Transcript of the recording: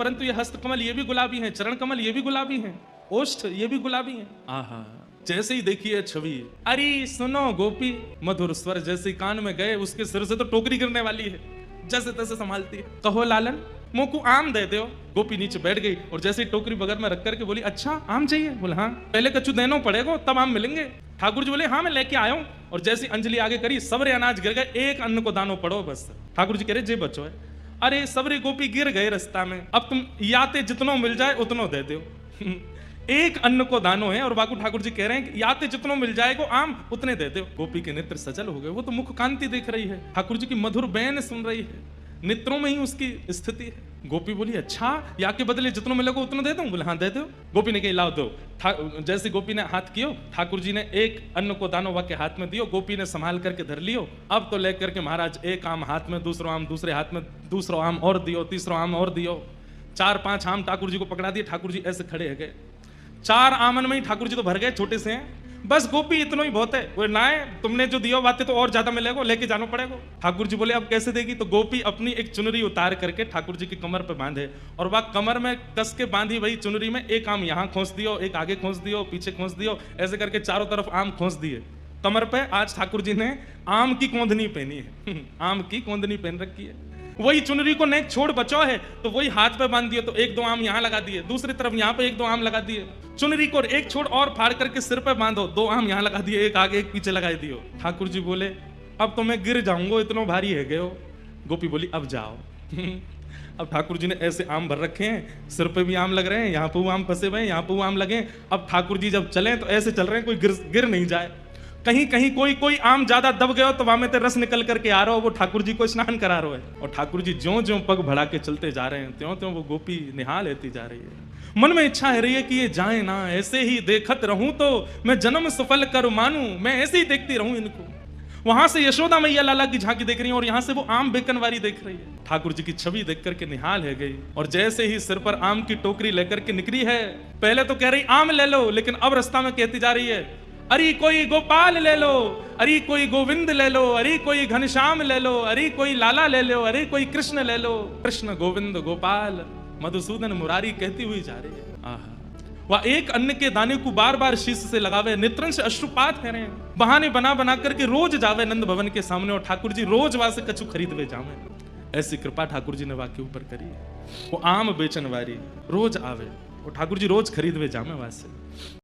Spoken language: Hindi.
परंतु ये हस्त कमल ये भी गुलाबी हैं, चरण कमल ये भी गुलाबी हैं, ओष्ठ ये भी गुलाबी हैं। आहा, जैसे ही देखिए छवि, अरे सुनो गोपी, मधुर स्वर जैसे कान में गए उसके सिर से तो टोकरी गिरने वाली है, जैसे तैसे संभालती है। कहो लालन मोकू आम दे दो। गोपी नीचे बैठ गई और जैसे ही टोकरी बगल में रख करके बोली, अच्छा आम चाहिए? बोले हाँ। पहले कच्चू देनो पड़ेगा तब आम मिलेंगे। ठाकुर जी बोले हाँ मैं लेके आया हूं। और जैसी अंजलि आगे करी, सबरे अनाज गिर गए, एक अन्न को दानो पड़ो बस। ठाकुर जी कह रहे जे बच्चो है। अरे सबरे गोपी गिर गए रास्ता में, अब तुम याते जितनो मिल जाए उतनो दे दो। एक अन्न को दानो है और बाकू ठाकुर जी कह रहे हैं कि याते जितनो मिल जाएगा आम उतने दे दो। गोपी के नेत्र सजल हो गए, वो तो मुख कांति देख रही है, ठाकुर जी की मधुर बैन सुन रही है, नेत्रों में ही उसकी स्थिति है। गोपी बोली अच्छा, या के बदले जितनो मिलेगा उतना दे दूं? बोले हाँ दे दो। गोपी ने कही लाओ दो। जैसे गोपी ने हाथ कियो, ठाकुर जी ने एक अन्न को दानो वा के हाथ में दियो। गोपी ने संभाल करके धर लियो। अब तो लेकर के महाराज एक आम हाथ में, दूसरो आम दूसरे हाथ में, दूसरो आम और दियो, तीसरो आम और दियो, 4-5 आम ठाकुर जी को पकड़ा दिए। ठाकुर जी ऐसे खड़े हो गए, 4 आमन में ही ठाकुर जी तो भर गए, छोटे से हैं, बस गोपी इतना ही बहुत है। वो ना है, तुमने जो दिया बातें तो और ज्यादा मिलेगा, लेके जाना पड़ेगा। ठाकुर जी बोले अब कैसे देगी? तो गोपी अपनी एक चुनरी उतार करके ठाकुर जी की कमर पे बांधे और वह कमर में कस के बांधी वही चुनरी में, एक आम यहाँ खोस दियो, एक आगे खोस दियो, पीछे खोस दियो, ऐसे करके चारों तरफ आम खोस दिए कमर पे। आज ठाकुर जी ने आम की कोंदनी पहनी है, आम की कोंदनी पहन रखी है। वही चुनरी को नेक छोड़ बचाओ है तो वही हाथ पे बांध दिए, तो 1-2 आम यहाँ लगा दिए, दूसरी तरफ यहाँ पे 1-2 आम लगा दिए। चुनरी को एक छोड़ और फाड़ करके सिर पे बांधो, 2 आम यहाँ लगा दिए, एक आगे एक पीछे लगा दियो। ठाकुर जी बोले अब तो मैं गिर जाऊंगा, इतना भारी है गए हो। गोपी बोली अब जाओ। अब ठाकुर जी ने ऐसे आम भर रखे हैं, सिर पे भी आम लग रहे हैं, यहाँ पे वो आम फंसे हुए हैं, यहाँ पे वो आम लगे। अब ठाकुर जी जब चले तो ऐसे चल रहे हैं कोई गिर नहीं जाए। कहीं कहीं कोई आम ज्यादा दब गया तो वहां में रस निकल करके आ रहा हो, वो ठाकुर जी को स्नान करा रहा है। और ठाकुर जी ज्यों ज्यों पग बढ़ा के चलते जा रहे हैं, त्यों त्यों वो गोपी निहाल लेती जा रही है। मन में इच्छा है रही है कि ये जाए ना, ऐसे ही देखत रहूं तो मैं जन्म सफल कर मानूं, मैं ऐसे ही देखती रहूं इनको। वहां से यशोदा मैया लाला की झांकी देख रही है और यहाँ से वो आम बेकनवारी देख रही है। ठाकुर जी की छवि देख करके निहाल है गई और जैसे ही सिर पर आम की टोकरी लेकर के निकली है, पहले तो कह रही आम ले लो, लेकिन अब रास्ता में कहती जा रही है अरे कोई गोपाल ले लो, अरे कोई गोविंद ले लो, अरे कोई घनश्याम ले लो, अरे कोई लाला ले लो, अरे कोई कृष्ण ले लो। कृष्ण गोविंद गोपाल मधुसूदन मुरारी कहती हुई जा रही है। आहा, वह एक अन्न के दाने को बार बार शीश से लगावे, नेत्रन से अश्रुपात है, बहाने बना बना करके रोज जावे नंद भवन के सामने और ठाकुर जी रोज वहां से कछु खरीदवे जावे। ऐसी कृपा ठाकुर जी ने वाके ऊपर करी है। वो आम बेचन वारी रोज आवे और ठाकुर जी रोज खरीदवे जावे वहां से।